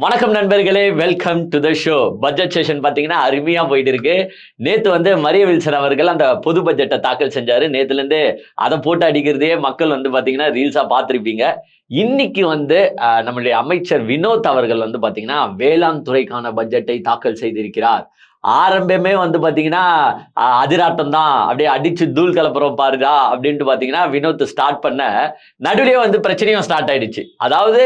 வணக்கம் நண்பர்களே, welcome to the show. Budget session பார்த்தீங்கன்னா அருமையா போயிட்டு இருக்கு. நேத்து மரிய வில்சன் அவர்கள் அந்த பொது பட்ஜெட்டை தாக்கல் செஞ்சாரு. நேத்துல இருந்து அதை போட்டு அடிக்கிறதே மக்கள் பார்த்தீங்கன்னா ரீல்ஸா பார்த்திருப்பீங்க. இன்னைக்கு நம்மளுடைய அமைச்சர் வினோத் அவர்கள் பார்த்தீங்கன்னா வேளாண் துறைக்கான பட்ஜெட்டை தாக்கல் செய்திருக்கிறார். ஆரம்பமே பாத்தீங்கன்னா அதிராட்டம் தான், அப்படியே அடிச்சு தூள் கலப்புறோம் பாருடா அப்படின்ட்டு பாத்தீங்கன்னா வினோத் ஸ்டார்ட் பண்ண நடுவுலயே பிரச்சனையும் ஸ்டார்ட் ஆயிடுச்சு. அதாவது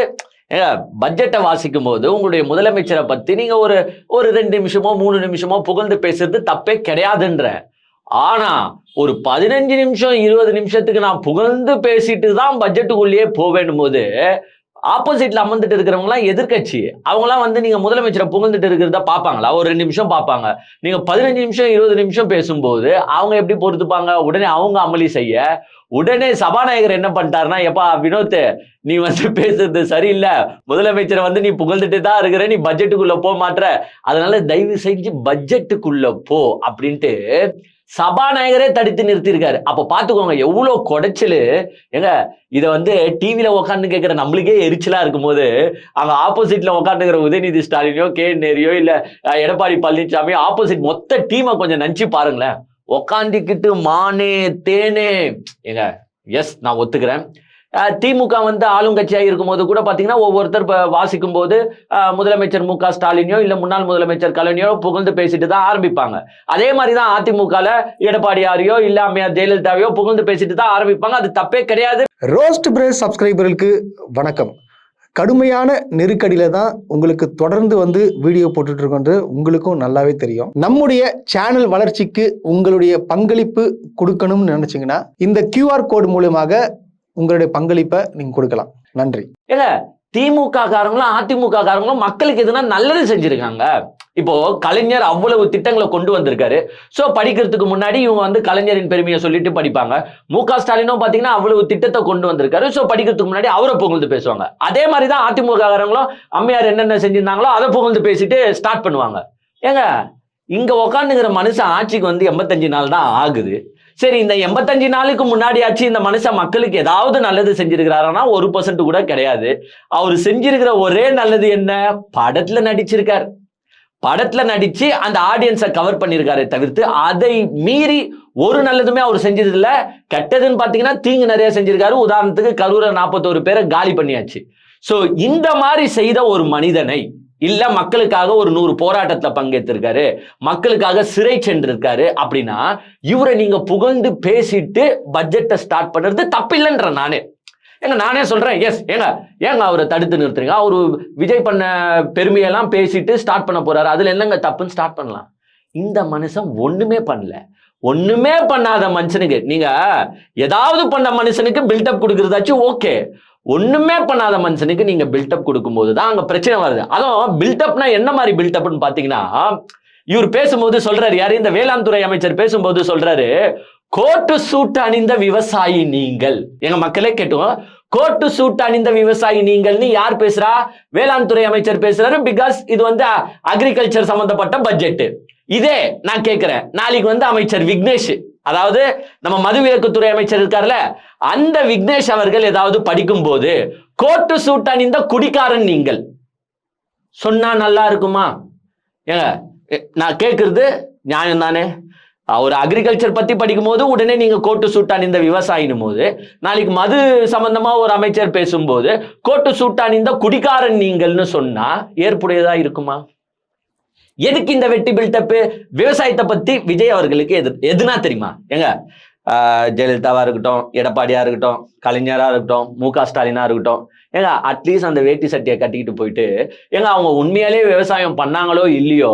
பட்ஜெட்டை வாசிக்கும் போது உங்களுடைய முதலமைச்சரை பத்தி நீங்க ஒரு ஒரு 2 நிமிஷமோ 3 நிமிஷமோ புகழ்ந்து பேசுறது தப்பே கிடையாதுன்ற. ஆனா ஒரு 15 நிமிஷம் 20 நிமிஷத்துக்கு நான் புகழ்ந்து பேசிட்டு தான் பட்ஜெட்டுக்குள்ளேயே போவேணும் போது ஆப்போசிட்ல அமர்ந்துட்டு இருக்கிறவங்க எல்லாம் எதிர்கட்சி, அவங்க எல்லாம் நீங்க முதலமைச்சரை புகழ்ந்துட்டு இருக்கிறத பாப்பாங்களா? ஒரு 2 நிமிஷம் பாப்பாங்க. நீங்க 15 நிமிஷம் 20 நிமிஷம் பேசும்போது அவங்க எப்படி பொறுத்துப்பாங்க? உடனே அவங்க அமளி செய்ய, உடனே சபாநாயகர் என்ன பண்ணிட்டாருன்னா, எப்பா வினோத், நீ பேசுறது சரியில்லை, முதலமைச்சரை நீ புகழ்ந்துட்டு தான் இருக்கிற, நீ பட்ஜெட்டுக்குள்ள போக மாட்ற, அதனால தயவு செஞ்சு பட்ஜெட்டுக்குள்ள போ அப்படின்ட்டு சபாநாயகரே தடுத்து நிறுத்திருக்காரு. அப்ப பாத்துக்கோங்க எவ்வளவு குடைச்சலு. ஏங்க இதை டிவில உட்காந்து கேட்கிற நம்மளுக்கே எரிச்சலா இருக்கும் போது அங்க ஆப்போசிட்ல உட்காந்துக்கிற உதயநிதி ஸ்டாலினோ கே நேரியோ இல்ல எடப்பாடி பழனிசாமியோ ஆப்போசிட் மொத்த டீமை கொஞ்சம் நினைச்சு பாருங்களேன். உக்காண்டிக்கிட்டு மானே தேனே. ஏங்க எஸ், நான் ஒத்துக்கிறேன். திமுக ஆளுங்கட்சியா இருக்கும் போது கூட பாத்தீங்கன்னா ஒவ்வொருத்தர் வாசிக்கும் போது முதலமைச்சர் மு க ஸ்டாலினியோ இல்ல முன்னாள் முதலமைச்சர் கலைஞரோ புகழ்ந்து பேசிட்டு தான் ஆரம்பிப்பாங்க. அதே மாதிரிதான் அதிமுகல எடப்பாடியாரையோ இல்ல அம்மையார் ஜெயலலிதாவையோ புகழ்ந்து பேசிட்டு தான் ஆரம்பிப்பாங்க. அது தப்பே கிடையாது. ரோஸ்ட் பிரேஸ் சப்ஸ்கிரைபர்களுக்கு வணக்கம். கடுமையான நெருக்கடியில தான் உங்களுக்கு தொடர்ந்து வீடியோ போட்டுட்டு இருக்கோன்று உங்களுக்கும் நல்லாவே தெரியும். நம்முடைய சேனல் வளர்ச்சிக்கு உங்களுடைய பங்களிப்பு கொடுக்கணும்னு நினைச்சீங்கன்னா இந்த QR கோடு மூலமாக உங்களுடைய பங்களிப்பை நீங்க கொடுக்கலாம். நன்றி. ஏங்க திமுக காரங்களும் அதிமுக காரங்களும் மக்களுக்கு எதுனா நல்லது செஞ்சிருக்காங்க. இப்போ கலைஞர் அவ்வளவு திட்டங்களை கொண்டு வந்திருக்காரு. சோ படிக்கிறதுக்கு முன்னாடி இவங்க கலைஞரின் பெருமையை சொல்லிட்டு படிப்பாங்க. மு க ஸ்டாலினும் பாத்தீங்கன்னா அவ்வளவு திட்டத்தை கொண்டு வந்திருக்காரு. சோ படிக்கிறதுக்கு முன்னாடி அவரை புகழ்ந்து பேசுவாங்க. அதே மாதிரிதான் அதிமுக காரங்களும் அம்மையார் என்னென்ன செஞ்சிருந்தாங்களோ அதை புகழ்ந்து பேசிட்டு ஸ்டார்ட் பண்ணுவாங்க. ஏங்க இங்க உக்காந்துங்கிற மனுஷன் ஆட்சிக்கு 85 நாள் தான் ஆகுது. சரி, இந்த 85 நாளுக்கு முன்னாடியாச்சு இந்த மனுஷன் மக்களுக்கு ஏதாவது நல்லது செஞ்சிருக்கிறாருன்னா 1% கூட கிடையாது. அவர் செஞ்சிருக்கிற ஒரே நல்லது என்ன? படத்துல நடிச்சிருக்காரு. படத்துல நடிச்சு அந்த ஆடியன்ஸை கவர் பண்ணிருக்காரு தவிர்த்து அதை மீறி ஒரு நல்லதுமே அவர் செஞ்சது இல்ல. கெட்டதுன்னு பாத்தீங்கன்னா தீங்கு நிறைய செஞ்சிருக்காரு. உதாரணத்துக்கு கரூரை 41 பேரை காலி பண்ணியாச்சு. சோ இந்த மாதிரி செய்த ஒரு மனிதனை இல்ல மக்களுக்காக ஒரு 100 போராட்டத்துல பங்கேற்றிருக்காரு, மக்களுக்காக சிறை சென்றிருக்காரு அப்படின்னா இவரை நீங்க புகழ்ந்து பேசிட்டு பட்ஜெட்டை ஸ்டார்ட் பண்றது தப்பில்லைன்ற நானே சொல்றேன். எஸ், ஏங்க அவரை தடுத்து நிறுத்துறீங்க? அவரு விஜய் பண்ண பெருமையெல்லாம் பேசிட்டு ஸ்டார்ட் பண்ண போறாரு, அதுல என்னங்க தப்புன்னு ஸ்டார்ட் பண்ணலாம். இந்த மனுஷன் ஒண்ணுமே பண்ணல. ஒண்ணுமே பண்ணாத மனுஷனுக்கு நீங்க ஏதாவது பண்ண மனுஷனுக்கு பில்டப் கொடுக்கறதாச்சும் ஓகே. ஒண்ணுமே பண்ணாத மனுஷனுக்கு நீங்க பில்டப் கொடுக்கும் போதுதான் அங்க பிரச்சனை வருது. அதுவும் பில்டப்னா என்ன மாதிரி பில்டப்னு பாத்தீங்கன்னா, இவர் பேசும்போது சொல்றாரு, யாரு இந்த வேளாண் துறை அமைச்சர் பேசும்போது சொல்றாரு, கோட்டு சூட் அணிந்த விவசாயி நீங்கள். எங்க மக்களே கேட்டோம், கோட்டு சூட் அணிந்த விவசாயி நீங்கள்னு யார் பேசுறா? வேளாண் துறை அமைச்சர் பேசுறாரு. பிகாஸ் இது அக்ரிகல்ச்சர் சம்பந்தப்பட்ட பட்ஜெட். இதே நான் கேட்கிறேன், நாளைக்கு அமைச்சர் விக்னேஷ், அதாவது நம்ம மதுவிலக்குத்துறை அமைச்சர் இருக்காருல்ல, அந்த விக்னேஷ் அவர்கள் ஏதாவது படிக்கும் போது கோட்டு சூட் அணிந்த குடிக்காரன் நீங்கள் சொன்னா நல்லா இருக்குமா? ஏங்க நான் கேட்கறது நியாயம் தானே? ஒரு அக்ரிகல்ச்சர் பத்தி படிக்கும் போது உடனே நீங்க கோட்டு சூட் அணிந்த விவசாயினும் போது, நாளைக்கு மது சம்பந்தமா ஒரு அமைச்சர் பேசும்போது கோட்டு சூட் அணிந்த குடிக்காரன் நீங்கள்னு சொன்னா ஏற்புடையதா இருக்குமா? எதுக்கு இந்த வெட்டி பில்டப்? விவசாயத்தை பத்தி விஜய் அவர்களுக்கு எதுனா தெரியுமா? ஏங்க ஜெயலலிதாவா இருக்கட்டும், எடப்பாடியா இருக்கட்டும், கலைஞரா இருக்கட்டும், மு க ஸ்டாலினா இருக்கட்டும், ஏங்க அட்லீஸ்ட் அந்த வேட்டி சட்டியை கட்டிக்கிட்டு போயிட்டு அவங்க உண்மையாலே விவசாயம் பண்ணாங்களோ இல்லையோ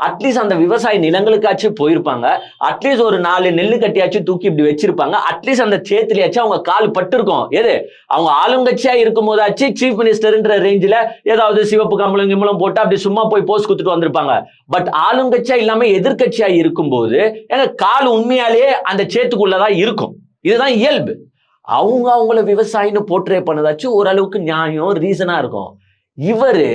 அட்லீஸ்ட் அந்த விவசாய நிலங்களுக்காச்சும் போயிருப்பாங்க. அட்லீஸ்ட் ஒரு 4 நெல்லு கட்டியாச்சும் தூக்கி இப்படி வச்சிருப்பாங்க. அட்லீஸ்ட் அந்த சேத்துலயாச்சும் அவங்க கால் பட்டிருக்கும். எது அவங்க ஆளுங்கட்சியா இருக்கும் போதாச்சு சீஃப் மினிஸ்டர்ன்ற ரேஞ்சில ஏதாவது சிவப்பு கம்பளம் கிம்பளம் போட்டு அப்படி சும்மா போய் போஸ்ட் கொடுத்துட்டு வந்திருப்பாங்க. பட் ஆளுங்கட்சியா இல்லாம எதிர்கட்சியா இருக்கும் போது ஏங்க கால் உண்மையாலேயே அந்த சேத்துக்குள்ளதான் இருக்கும். இதுதான் இயல்பு. அவங்கள விவசாயின்னு போர்ட்ரே பண்ணதாச்சும் ஓரளவுக்கு நியாயம், ரீசனா இருக்கும். இவரு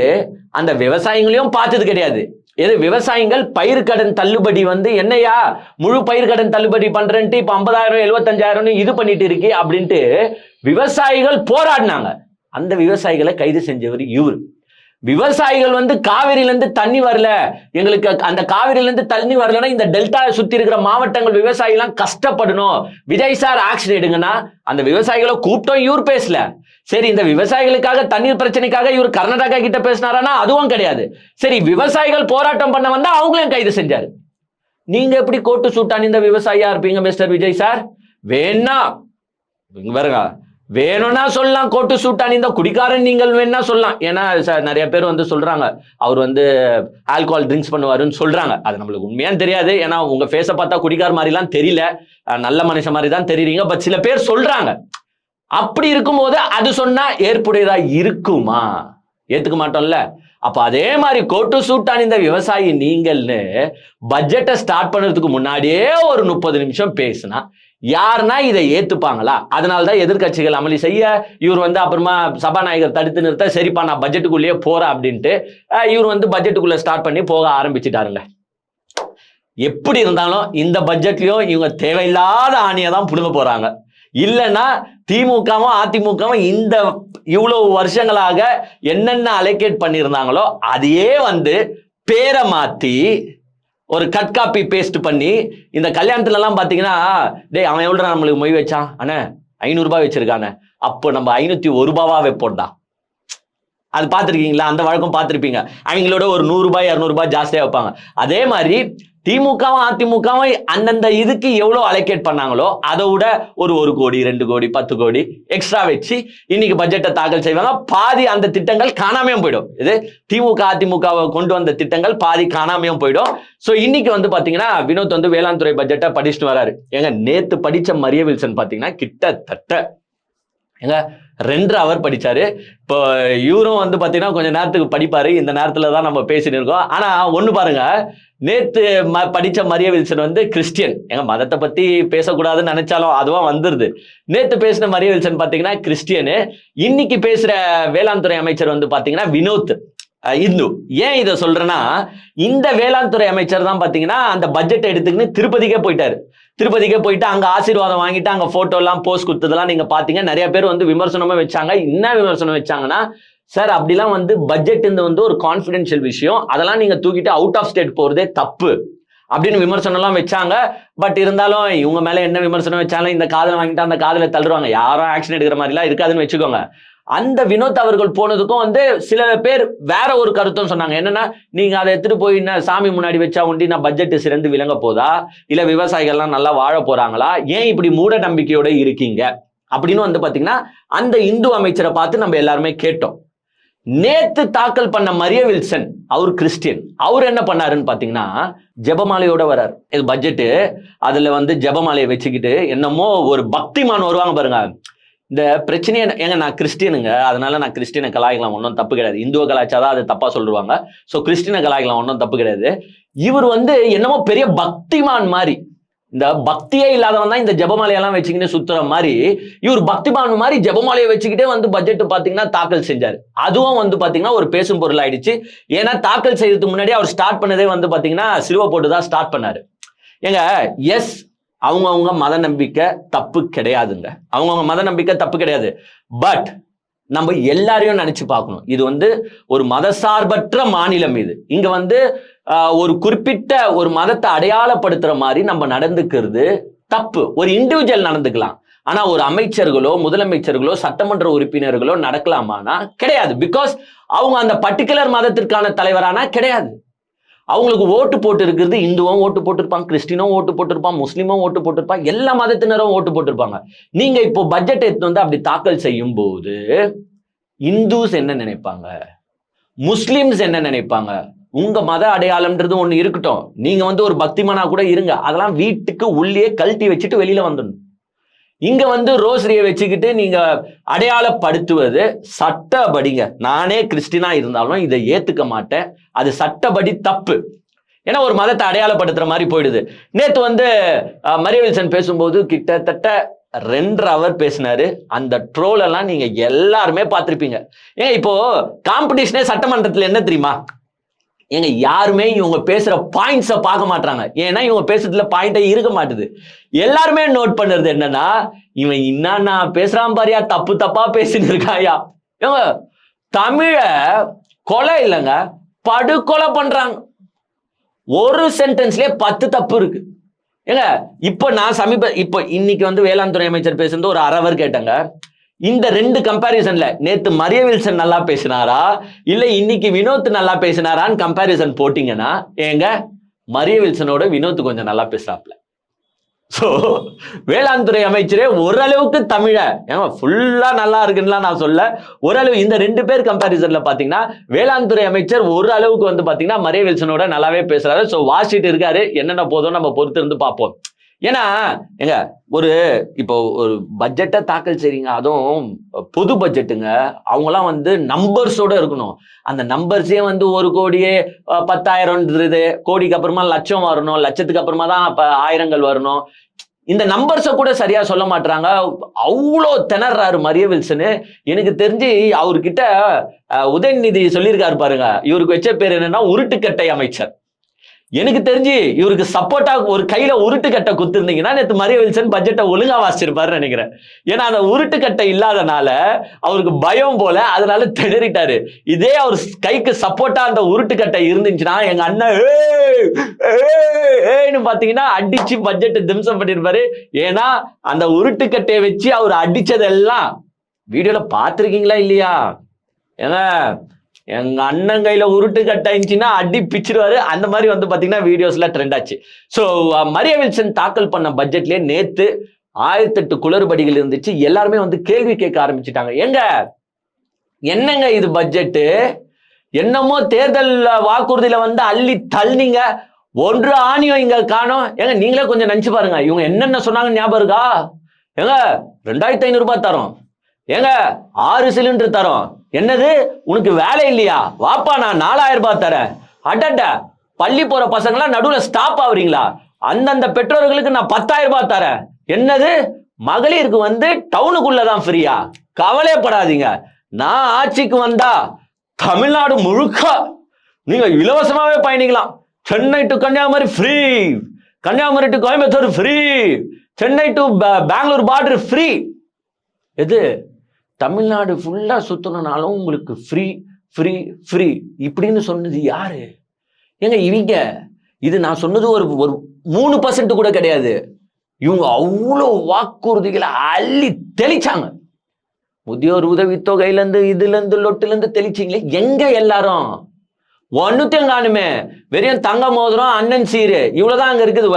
அந்த விவசாயிகளையும் பார்த்தது கிடையாது. எது விவசாயிகள் பயிர் கடன் தள்ளுபடி என்னையா முழு பயிர் கடன் தள்ளுபடி பண்றேன்ட்டு இப்ப 50,000 75,000 இது பண்ணிட்டு இருக்கே அப்படின்ட்டு விவசாயிகள் போராடினாங்க. அந்த விவசாயிகளை கைது செஞ்சவர் இவரு. விவசாயிகள் வந்து காவிரியில இருந்து தண்ணி வரல, எங்களுக்கு அந்த காவிரியில இருந்து தண்ணி வரலன்னா இந்த டெல்டா சுத்தி இருக்கிற மாவட்டங்கள் விவசாயிகள் எல்லாம் கஷ்டப்படணும், விஜய் சார் ஆக்ஷன் எடுங்கன்னா அந்த விவசாயிகளை கூப்பிட்டோம், இவர் பேசல. சரி, இந்த விவசாயிகளுக்காக தண்ணீர் பிரச்சனைக்காக இவர் கர்நாடகா கிட்ட பேசினாரானா அதுவும் கிடையாது. சரி, விவசாயிகள் போராட்டம் பண்ண வந்தா அவங்களையும் கைது செஞ்சாரு. நீங்க எப்படி கோட்டு சூட்டான் இந்த விவசாயியா இருப்பீங்க மிஸ்டர் விஜய் சார்? வேணா பாருங்க, வேணும்னா சொல்லலாம் கோட்டு சூட்டான் இந்த குடிக்காரன் நீங்கள் வேணா சொல்லலாம். ஏன்னா நிறைய பேர் வந்து சொல்றாங்க அவர் வந்து ஆல்கோஹால் ட்ரிங்க்ஸ் பண்ணுவாருன்னு சொல்றாங்க. அது நம்மளுக்கு உண்மையான்னு தெரியாது. ஏன்னா உங்க ஃபேஸை பார்த்தா குடிக்கார மாதிரிலாம் தெரியல, நல்ல மனுஷன் மாதிரி தான் தெரியுறீங்க. பட் சில பேர் சொல்றாங்க. அப்படி இருக்கும்போது அது சொன்னா ஏற்புடையதா இருக்குமா? ஏத்துக்க மாட்டோம்ல. அப்ப அதே மாதிரி கோட்டு சூட்டான் இந்த விவசாயி நீங்கள்னு பட்ஜெட்டை ஸ்டார்ட் பண்றதுக்கு முன்னாடியே ஒரு 30 நிமிஷம் பேசினா யாருன்னா இதை ஏத்துப்பாங்களா? அதனாலதான் எதிர்கட்சிகள் அமளி செய்ய, இவர் வந்து அப்புறமா சபாநாயகர் தடுத்து நிறுத்த, சரிப்பா நான் பட்ஜெட்டுக்குள்ளேயே போறேன் அப்படின்ட்டு இவர் வந்து பட்ஜெட்டுக்குள்ள ஸ்டார்ட் பண்ணி போக ஆரம்பிச்சுட்டாருங்க. எப்படி இருந்தாலும் இந்த பட்ஜெட்லயும் இவங்க தேவையில்லாத ஆணியை தான் புடுங்க போறாங்க. இல்லைன்னா திமுகவும் அதிமுகவும் இந்த இவ்வளவு வருஷங்களாக என்னென்ன அலோகேட் பண்ணியிருந்தாங்களோ அதையே வந்து பேரை மாத்தி ஒரு கட் காப்பி பேஸ்ட் பண்ணி இந்த கல்யாணத்துல எல்லாம் பாத்தீங்கன்னா, டேய் அவன் எவ்வளவு நம்மளுக்கு மொய் வச்சான், அண்ணே 500 ரூபாய் வச்சிருக்கானே, அப்போ நம்ம 501 ரூபாவா வைப்போம்டா. அது பார்த்துருக்கீங்களா? அந்த வழக்கம் பார்த்துருப்பீங்க. அவங்களோட ஒரு 100 ரூபாய் 200 ரூபாய் ஜாஸ்தியா வைப்பாங்க. அதே மாதிரி திமுகவும் அதிமுகவும் அந்தந்த இதுக்கு எவ்வளோ அலோகேட் பண்ணாங்களோ அதை விட ஒரு 1 கோடி 2 கோடி 10 கோடி எக்ஸ்ட்ரா வச்சு இன்னைக்கு பட்ஜெட்டை தாக்கல் செய்வாங்க. பாதி அந்த திட்டங்கள் காணாமையும் போயிடும். இது திமுக அதிமுகவை கொண்டு வந்த திட்டங்கள் பாதி காணாமையும் போயிடும். ஸோ இன்னைக்கு வந்து பாத்தீங்கன்னா வினோத் வந்து வேளாண் துறை பட்ஜெட்டை படிச்சுட்டு வராரு. ஏங்க நேத்து படிச்ச மரிய வில்சன் பாத்தீங்கன்னா கிட்டத்தட்ட ஏங்க 2 hour படிச்சாரு. இப்போ இவரும் வந்து பாத்தீங்கன்னா கொஞ்சம் நேரத்துக்கு படிப்பாரு. இந்த நேரத்துல தான் நம்ம பேசிட்டு இருக்கோம். ஆனா ஒண்ணு பாருங்க, நேத்து படிச்ச மரிய வில்சன் வந்து கிறிஸ்டியன். எங்க மதத்தை பத்தி பேசக்கூடாதுன்னு நினைச்சாலும் அதுவா வந்துருது. நேத்து பேசின மரிய வில்சன் பாத்தீங்கன்னா கிறிஸ்டியனு. இன்னைக்கு பேசுற வேளாண் துறை அமைச்சர் வந்து பாத்தீங்கன்னா வினோத் இந்து. ஏன் இதை சொல்றேன்னா, இந்த வேளாண் துறை அமைச்சர் தான் பாத்தீங்கன்னா அந்த பட்ஜெட் எடுத்துக்கின்னு திருப்பதிக்கே போயிட்டாரு. திருப்பதிக்கே போயிட்டு அங்க ஆசீர்வாதம் வாங்கிட்டு அங்க போட்டோ எல்லாம் போஸ்ட் கொடுத்ததெல்லாம் நீங்க பாத்தீங்க. நிறைய பேர் வந்து விமர்சனமா வச்சாங்க. என்ன விமர்சனம் வச்சாங்கன்னா, சார் அப்படிலாம் வந்து பட்ஜெட் வந்து ஒரு கான்பிடென்ஷியல் விஷயம், அதெல்லாம் நீங்க தூக்கிட்டு அவுட் ஆஃப் ஸ்டேட் போறதே தப்பு அப்படின்னு விமர்சனம் எல்லாம் வச்சாங்க. பட் இருந்தாலும் இவங்க மேல என்ன விமர்சனம் வச்சாலும் இந்த காதலை வாங்கிட்டு அந்த காதலை தள்ளுவாங்க. யாரும் ஆக்ஷன் எடுக்கிற மாதிரி எல்லாம் இருக்காதுன்னு வச்சுக்கோங்க. அந்த வினோத் அவர்கள் போனதுக்கும் வந்து சில பேர் வேற ஒரு கருத்தும் சொன்னாங்க. என்னன்னா, நீங்க அதை எடுத்துட்டு போய் சாமி முன்னாடி வச்சா ஒண்டி நான் பட்ஜெட் சிறந்து விளங்க போதா, இல்ல விவசாயிகள்லாம் நல்லா வாழ போறாங்களா, ஏன் இப்படி மூட நம்பிக்கையோட இருக்கீங்க அப்படின்னு வந்து பாத்தீங்கன்னா அந்த இந்து அமைச்சரை பார்த்து நம்ம எல்லாருமே கேட்டோம். நேத்து தாக்கல் பண்ண மரிய வில்சன் அவர் கிறிஸ்டியன். அவர் என்ன பண்ணாருன்னு பாத்தீங்கன்னா ஜெபமாலையோட வர்றாரு. இது பட்ஜெட்டு, அதுல வந்து ஜெபமாலையை வச்சுக்கிட்டு என்னமோ ஒரு பக்திமான் வருவாங்க பாருங்க. இந்த பிரச்சனையை ஏங்க நான் கிறிஸ்டியனுங்க, அதனால நான் கிறிஸ்டியனை கலாய்க்கலாம், ஒன்றும் தப்பு கிடையாது. இந்துவை கலாய்ச்சாதான் அது தப்பா சொல்லுவாங்க. ஸோ கிறிஸ்டியனை கலாய்க்கலாம், ஒன்றும் தப்பு கிடையாது. இவர் வந்து என்னமோ பெரிய பக்திமான் மாதிரி, இந்த பக்தியே இல்லாதவன் தான் இந்த ஜெபமாலையெல்லாம் வச்சுக்கிட்டு சுத்துற மாதிரி இவர் பக்திமான் மாதிரி ஜெபமாலையை வச்சுக்கிட்டே வந்து பட்ஜெட் பாத்தீங்கன்னா தாக்கல் செஞ்சாரு. அதுவும் வந்து பாத்தீங்கன்னா ஒரு பேசும் பொருள் ஆயிடுச்சு. ஏன்னா தாக்கல் செய்யறதுக்கு முன்னாடி அவர் ஸ்டார்ட் பண்ணதே வந்து பாத்தீங்கன்னா சிலுவை போட்டுதான் ஸ்டார்ட் பண்ணாரு. ஏங்க எஸ், அவங்கவுங்க மத நம்பிக்கை தப்பு கிடையாதுங்க, அவங்கவுங்க மத நம்பிக்கை தப்பு கிடையாது. பட் நம்ம எல்லாரையும் நினைச்சு பார்க்கணும். இது வந்து ஒரு மதசார்பற்ற மாநிலம். இது இங்க வந்து ஒரு குறிப்பிட்ட ஒரு மதத்தை அடையாளப்படுத்துற மாதிரி நம்ம நடந்துக்கிறது தப்பு. ஒரு இண்டிவிஜுவல் நடந்துக்கலாம், ஆனா ஒரு அமைச்சர்களோ முதலமைச்சர்களோ சட்டமன்ற உறுப்பினர்களோ நடக்கலாமானா கிடையாது. பிகாஸ் அவங்க அந்த பர்டிகுலர் மதத்திற்கான தலைவரானா கிடையாது. அவங்களுக்கு ஓட்டு போட்டு இருக்கிறது இந்துவும் ஓட்டு போட்டிருப்பாங்க, கிறிஸ்டினும் ஓட்டு போட்டிருப்பான், முஸ்லீமும் ஓட்டு போட்டிருப்பாங்க, எல்லா மதத்தினரும் ஓட்டு போட்டிருப்பாங்க. நீங்க இப்போ பட்ஜெட் எடுத்து வந்து அப்படி தாக்கல் செய்யும் போது இந்துஸ் என்ன நினைப்பாங்க, முஸ்லிம்ஸ் என்ன நினைப்பாங்க? உங்க மத அடையாளம்ன்றது ஒண்ணு இருக்கட்டும், நீங்க வந்து ஒரு பக்திமானா கூட இருங்க, அதெல்லாம் வீட்டுக்கு உள்ளே கழட்டி வச்சுட்டு வெளியில வந்துடணும். இங்க வந்து ரோசரியை வச்சுக்கிட்டு நீங்க அடையாளப்படுத்துவது சட்டப்படிங்க. நானே கிறிஸ்டினா இருந்தாலும் இதை ஏத்துக்க மாட்டேன், அது சட்டப்படி தப்பு. ஏன்னா ஒரு மதத்தை அடையாளப்படுத்துற மாதிரி போயிடுது. நேத்து வந்து மரிய வில்சன் பேசும்போது கிட்டத்தட்ட 2 hour பேசினாரு. அந்த ட்ரோல் எல்லாம் நீங்க எல்லாருமே பார்த்திருப்பீங்க. ஏங்க இப்போ காம்படிஷனே சட்டமன்றத்தில் என்ன தெரியுமா? ஏங்க யாருமே இவங்க பேசுற பாயிண்ட்ஸை பார்க்க மாட்டாங்க. ஏன்னா இவங்க பேசுறதுல பாயிண்டே இருக்க மாட்டுது. எல்லாருமே நோட் பண்ணுறது என்னன்னா, இவன் என்னன்னா பேசுறான் பாரியா, தப்பு தப்பா பேசின்னு இருக்காயா. இவங்க தமிழ கொலை இல்லைங்க, படுகொலை பண்றாங்க. ஒரு சென்டென்ஸ்லயே 10 தப்பு இருக்கு. ஏங்க இப்ப நான் இப்ப இன்னைக்கு வந்து வேளாண் துறை அமைச்சர் பேசுறது ஒரு அரவர் கேட்டாங்க. இந்த 2 கம்பாரிசன்ல நேத்து மரிய வில்சன் நல்லா பேசினாரா இல்ல இன்னைக்கு வினோத் நல்லா பேசினாரான்னு கம்பாரிசன் போட்டீங்கன்னா, ஏங்க மரிய வில்சனோட வினோத் கொஞ்சம் நல்லா பேசுறாப்ல. சோ வேளாண் துறை அமைச்சரே ஓரளவுக்கு தமிழ ஃபுல்லா நல்லா இருக்குன்னு நான் சொல்ல, ஓரளவு இந்த 2 பேர் கம்பாரிசன்ல பாத்தீங்கன்னா வேளாண் துறை அமைச்சர் ஒரு அளவுக்கு வந்து பாத்தீங்கன்னா மரிய வில்சனோட நல்லாவே பேசுறாரு. சோ வாசிட்டு இருக்காரு, என்னென்ன போதும் நம்ம பொறுத்து இருந்து பார்ப்போம். ஏன்னா எங்க இப்போ ஒரு பட்ஜெட்டை தாக்கல் செய்றீங்க, அதுவும் பொது பட்ஜெட்டுங்க, அவங்கலாம் வந்து நம்பர்ஸோட இருக்கணும். அந்த நம்பர்ஸே வந்து 1 கோடியே 10,000 கோடிக்கு அப்புறமா லட்சம் வரணும், லட்சத்துக்கு அப்புறமா தான் ஆயிரங்கள் வரணும். இந்த நம்பர்ஸை கூட சரியா சொல்ல மாட்டாங்க. அவ்வளோ திணறாரு மரிய வில்சனு. எனக்கு தெரிஞ்சு அவர்கிட்ட உதயநிதி சொல்லியிருக்காரு பாருங்க, இவருக்கு வச்ச பேர் என்னன்னா உருட்டுக்கட்டை அமைச்சர். எனக்கு தெரிஞ்சு இவருக்கு சப்போர்ட்டா ஒரு கையில உருட்டுக்கட்டை குத்துருந்தீங்கன்னா நேற்று மரிய வில்சன் பட்ஜெட்டை ஒழுங்கா வாசிச்சிருப்பாருன்னு நினைக்கிறேன். ஏன்னா அந்த உருட்டுக்கட்டை இல்லாதனால அவருக்கு பயம் போல, அதனால திணறிட்டாரு. இதே அவர் கைக்கு சப்போர்ட்டா அந்த உருட்டுக்கட்டை இருந்துச்சுன்னா எங்க அண்ணன் ஏன்னு பாத்தீங்கன்னா அடிச்சு பட்ஜெட்டை திம்சம் பண்ணிருப்பாரு. ஏன்னா அந்த உருட்டுக்கட்டையை வச்சு அவர் அடிச்சதெல்லாம் வீடியோல பாத்திருக்கீங்களா இல்லையா? ஏங்க எங்க அண்ணன் கையில உருட்டு கட்டாயிச்சுன்னா அடி பிச்சிருவாரு. அந்த மாதிரி வந்து பாத்தீங்கன்னா வீடியோஸ்ல ட்ரெண்ட் ஆச்சு. சோ மரிய வில்சன் தாக்கல் பண்ண பட்ஜெட்லயே நேத்து 1008 குளறுபடிகள் இருந்துச்சு. எல்லாருமே வந்து கேள்வி கேட்க ஆரம்பிச்சுட்டாங்க. என்னங்க இது பட்ஜெட்? என்னமோ தேர்தல் வாக்குறுதியில வந்து அள்ளி தள்ளிங்க, ஒன்று ஆணியம் இங்க காணோம். ஏங்க நீங்களே கொஞ்சம் நினைச்சு பாருங்க, இவங்க என்னென்ன சொன்னாங்க ஞாபகம் இருக்கா? ஏங்க 2500 ரூபாய் தரோம், ஏங்க 6 சிலிண்டர் தரோம், என்னது உனக்கு வேலை இல்லையா, வாப்பா நான் 4000 ரூபாய் தரேன், அடட பள்ளி போற பசங்களா நடுவுல ஸ்டாப் ஆகுறீங்களா, அந்தந்த பெற்றோர்களுக்கு நான் 10,000 ரூபாய் தரேன், என்னது மகளிருக்கு வந்து டவுனுக்குள்ளதான் ஃப்ரீயா, கவலைப்படாதீங்க, நான் ஆட்சிக்கு வந்தா தமிழ்நாடு முழுக்க நீங்க இலவசமாவே பயணிக்கலாம், Chennai to Kanyakumari free, Kanyakumari to Coimbatore free, Chennai to Bangalore border free. எது தமிழ்நாடு ஃபுல்லா சுத்தணும்னாலும் உங்களுக்கு ஃப்ரீ ஃப்ரீ ஃப்ரீ இப்படின்னு சொன்னது யாரு? ஏங்க இவங்க இது நான் சொன்னது ஒரு 3% கூட கிடையாது. இவங்க அவ்வளோ வாக்குறுதிகளை அள்ளி தெளிச்சாங்க. முதியோர் உதவித்தொகையில இருந்து இதுல இருந்து லொட்டுல இருந்து தெளிச்சிங்களே, எங்க எல்லாரும் ஒன்னுத்தையும் காணுமே, வெறும் தங்க மோதிரம் அண்ணன் சீரு இவ்வளவுதான் அங்க இருக்குது.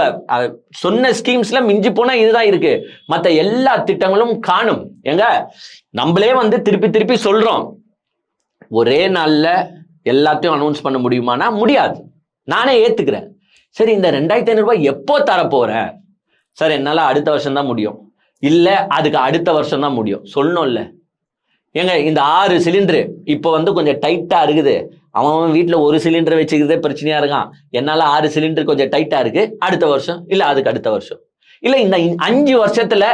சொன்ன ஸ்கீம்ஸ்ல மிஞ்சி போனா இதுதான் இருக்கு, மத்த எல்லா திட்டங்களும் காணும். எங்க நம்மளே வந்து திருப்பி திருப்பி சொல்றோம், ஒரே நாள்ல எல்லாத்தையும் அனௌன்ஸ் பண்ண முடியுமானா முடியாது, நானே ஏத்துக்கிறேன். சரி இந்த 2500 ரூபாய் எப்போ தரப்போறேன் சார்? என்னால அடுத்த வருஷம் தான் முடியும், இல்ல அதுக்கு அடுத்த வருஷம் தான் முடியும் சொல்லணும்ல. ஏங்க இந்த 6 சிலிண்டரு இப்போ வந்து கொஞ்சம் டைட்டா இருக்குது, அவன் வீட்டுல 1 சிலிண்டர் வச்சுக்கிறதே பிரச்சனையா இருக்கான், என்னால 6 சிலிண்டர் கொஞ்சம் டைட்டா இருக்கு, அடுத்த வருஷம் இல்ல அதுக்கு அடுத்த வருஷம் இல்ல இந்த 5 வருஷத்துல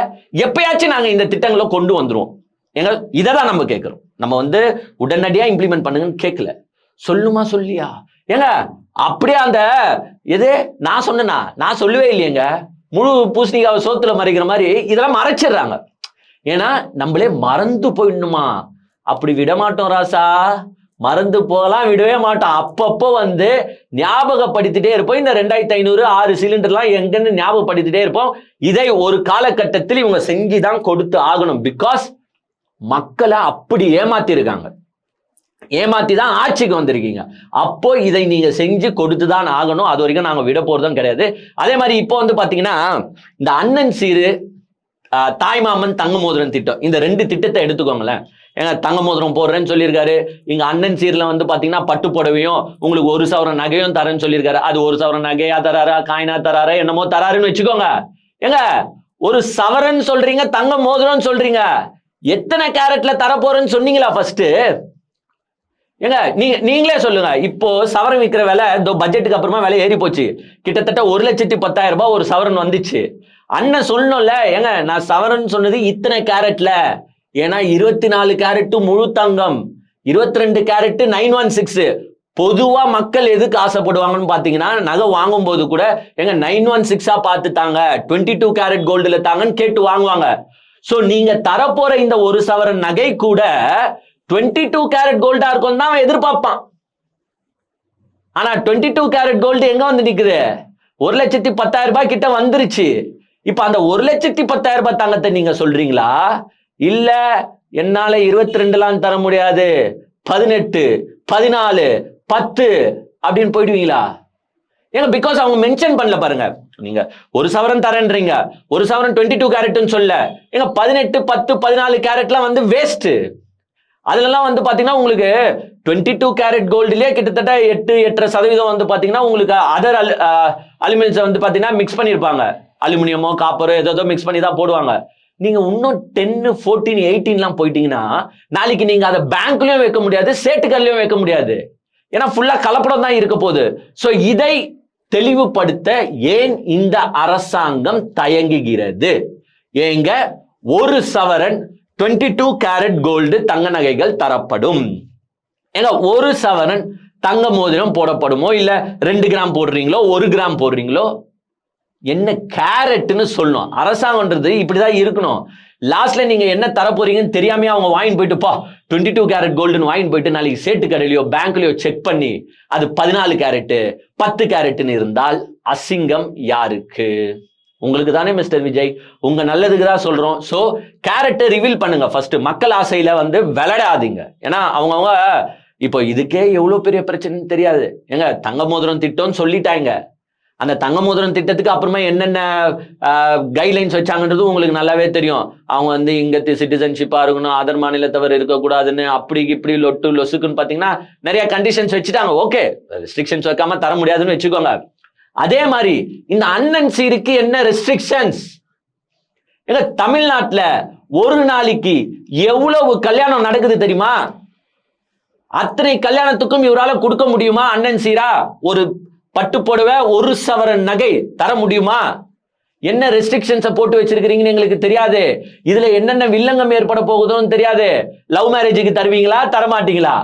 எப்பயாச்சும் நாங்க இந்த திட்டங்களை கொண்டு வந்துருவோம். எங்க இதான் நம்ம கேட்கிறோம். நம்ம வந்து உடனடியா இம்ப்ளிமெண்ட் பண்ணுங்கன்னு கேட்கல, சொல்லுமா சொல்லியா? ஏங்க அப்படியே அந்த எது நான் சொன்னா நான் சொல்லவே இல்லையேங்க, முழு பூசணிக்காவை சோத்துல மறைக்கிற மாதிரி இதெல்லாம் மறைச்சிடுறாங்க. ஏன்னா நம்மளே மறந்து போயிடணுமா? அப்படி விட மாட்டோம் ராசா, மறந்து போகலாம் விடவே மாட்டோம். அப்பப்போ வந்து ஞாபகப்படுத்திட்டே இருப்போம். இந்த 2500 6 சிலிண்டர்லாம் எங்கன்னு ஞாபகப்படுத்திட்டே இருப்போம். இதை ஒரு காலகட்டத்தில் இவங்க செஞ்சுதான் கொடுத்து ஆகணும். பிகாஸ் மக்களை அப்படி ஏமாத்திருக்காங்க, ஏமாத்தி தான் ஆட்சிக்கு வந்திருக்கீங்க. அப்போ இதை நீங்க செஞ்சு கொடுத்துதான் ஆகணும். அது வரைக்கும் நாங்க விட போறதும் கிடையாது. அதே மாதிரி இப்போ வந்து பாத்தீங்கன்னா இந்த அண்ணன் சீரு தாய்மாமன் தங்க மோதிரம் திட்டம், இந்த 2 திட்டத்தை எடுத்துக்கோங்களேன். ஏங்க தங்க மோதிரம் போடுறேன்னு சொல்லியிருக்காரு, இங்க அண்ணன் சீர்ல வந்து பாத்தீங்கன்னா பட்டு புடவையும் உங்களுக்கு 1 சவரன் நகையும் தரேன்னு சொல்லியிருக்காரு. அது 1 சவரன் நகையா தராரா காயினா தராரா என்னமோ தராருன்னு வச்சுக்கோங்க. ஏங்க 1 சவரன் சொல்றீங்க, தங்க மோதிரம் சொல்றீங்க, எத்தனை கேரட்ல தர போறேன்னு சொன்னீங்களா ஃபர்ஸ்ட்? ஏங்க நீங்களே சொல்லுங்க. இப்போ சவரன் விற்கிற விலை பட்ஜெட்டுக்கு அப்புறமா விலை ஏறி போச்சு, கிட்டத்தட்ட 1,10,000 ரூபாய் ஒரு சவரன் வந்துச்சு. அண்ணன் சொல்லணும்ல, ஏங்க நான் சவரன் சொன்னது இத்தனை கேரட்ல, ஏன்னா 24 கேரட் முழு தங்கம், 22 கேரட் 916. பொதுவா மக்கள் எதுக்கு ஆசைப்படுவாங்கன்னு பாத்தீங்கன்னா, நகை வாங்கும் போது கூட எங்க 916 பார்த்துட்டாங்க, 22 கேரட் கோல்டுல தாங்கன்னு கேட்டு வாங்குவாங்க. சோ நீங்க தரப்போற இந்த 1 சவரன் நகை கூட 22 கேரட் கோல்டா இருக்கும் தான் அவன் எதிர்பார்ப்பான். ஆனா 22 கேரட் கோல்டு எங்க வந்து நிக்குது? 1,10,000 ரூபாய் கிட்ட வந்துருச்சு. இப்ப அந்த 1,10,000 ரூபாய் தங்கத்தை நீங்க சொல்றீங்களா, இல்ல என்னால 22 தர முடியாது, 18, 14, 10 அப்படின்னு போயிடுவீங்களா? ஏங்க பிகாஸ் அவங்க மென்ஷன் பண்ணல பாருங்க. நீங்க 1 சவரன் தரேன்றீங்க, 1 சவரன் 22 கேரட்னு சொல்ல. ஏங்க 18, 10, 14 கேரட்லாம் வந்து வேஸ்ட். அதுலலாம் வந்து பாத்தீங்கன்னா உங்களுக்கு 22 கேரட் கோல்டுலயே கிட்டத்தட்ட 8-8.5% வந்து பாத்தீங்கன்னா உங்களுக்கு அதர் அலுமினியம்ஸ் வந்து பாத்தீங்கன்னா மிக்ஸ் பண்ணிருப்பாங்க. அலுமினியமோ காப்பரோ ஏதோ மிக்ஸ் பண்ணி தான் போடுவாங்க. நீங்க இன்னும் 10, 14, 18 போயிட்டீங்கன்னா நாளைக்கு நீங்க அதை பேங்க்லயும் வைக்க முடியாது, சேட்டுக்கல்லையும் வைக்க முடியாது. ஏன்னா ஃபுல்லா கலப்படம் தான் இருக்க போகுது. சோ இதை தெளிவுபடுத்த ஏன் இந்த அரசாங்கம் தயங்குகிறது? ஏங்க 1 சவரன் 22 கேரட் கோல்டு தங்க நகைகள் தரப்படும். ஏங்க 1 சவரன் தங்க மோதிரம் போடப்படுமோ, இல்ல 2 கிராம் போடுறீங்களோ, 1 கிராம் போடுறீங்களோ, என்ன கேரட்னு சொல்லணும். அரசாங்கம்ன்றது இப்படிதான் இருக்கணும். லாஸ்ட்ல நீங்க என்ன தர போறீங்கன்னு தெரியாம அவங்க வாங்கிட்டு போயிட்டு 22 கேரட் கோல்டுன்னு வாங்கிட்டு போயிட்டு நாளைக்கு சேட்டு கடையிலயோ பேங்க்லயோ செக் பண்ணி அது 14 கேரட் 10 கேரட்னு இருந்தால் அசிங்கம் யாருக்கு? உங்களுக்கு தானே மிஸ்டர் விஜய். உங்க நல்லதுக்கு தான் சொல்றோம். சோ கேரக்டர் ரிவீல் பண்ணுங்க ஃபர்ஸ்ட். மக்கள் ஆசையில வந்து விளையாடாதீங்க. ஏன்னா அவங்கவுங்க இப்போ இதுக்கே எவ்வளவு பெரிய பிரச்சனைன்னு தெரியாது. ஏங்க தங்க மோதிரம் திட்டம்னு சொல்லிட்டாங்க. அந்த தங்க மோதிரம் திட்டத்துக்கு அப்புறமா என்னென்ன கைட்லைன்ஸ் வச்சாங்கன்றது உங்களுக்கு நல்லாவே தெரியும். அவங்க வந்து இங்க சிட்டிசன்ஷிப்பா இருக்கணும், அதர் மாநிலத்தவர் இருக்கக்கூடாதுன்னு அப்படி இப்படி லொட்டு லொசுக்குன்னு பாத்தீங்கன்னா நிறைய கண்டிஷன்ஸ் வச்சுட்டாங்க. ஓகே, ரெஸ்ட்ரிக்ஷன்ஸ் வைக்காம தர முடியாதுன்னு வச்சுக்கோங்க. அதே மாதிரி இந்த அண்ணன் சீருக்கு என்ன ரெஸ்ட்ரிக்ஷன்ஸ்? ஏங்க தமிழ்நாட்டுல ஒரு நாளைக்கு எவ்வளவு கல்யாணம் நடக்குது தெரியுமா? அத்தனை கல்யாணத்துக்கும் இவரால கொடுக்க முடியுமா அண்ணன் சீரா? ஒரு பட்டு புடவை 1 சவரன் நகை தர முடியுமா? என்ன ரெஸ்ட்ரிக்ஷன்ஸை போட்டு வச்சிருக்கீங்கன்னு எங்களுக்கு தெரியாது. இதுல என்னென்ன வில்லங்கம் ஏற்பட போகுதுன்னு தெரியாது. லவ் மேரேஜுக்கு தருவீங்களா, தரமாட்டீங்களா?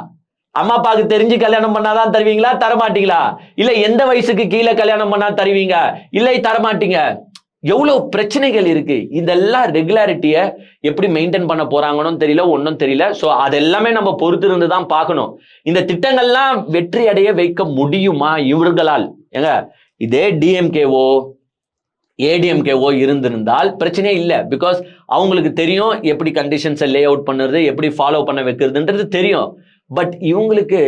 அம்மா அப்பாவுக்கு தெரிஞ்சு கல்யாணம் பண்ணாதான் தருவீங்களா, தரமாட்டீங்களா? இல்ல எந்த வயசுக்கு கீழே கல்யாணம் பண்ணா தருவீங்க, இல்லை தரமாட்டீங்க. எவ்வளவு பிரச்சனைகள் இருக்கு. இதெல்லாம் ரெகுலாரிட்டிய எப்படி மெயின்டைன் பண்ண போறாங்கன்னு தெரியல, ஒன்னும் தெரியல. சோ அதெல்லாமே நம்ம பொறுத்து இருந்து தான் பார்க்கணும். இந்த திட்டங்கள்லாம் வெற்றி அடைய வைக்க முடியுமா இவர்களால்? ஏங்க இதே டிஎம்கேவோ ஏடிஎம்கேவோ இருந்திருந்தால் பிரச்சனையே இல்லை. பிகாஸ் அவங்களுக்கு தெரியும் எப்படி கண்டிஷன்ஸை லே அவுட் பண்ணுறது, எப்படி ஃபாலோ பண்ண வைக்கிறதுன்றது தெரியும். பட் இவங்களுக்கு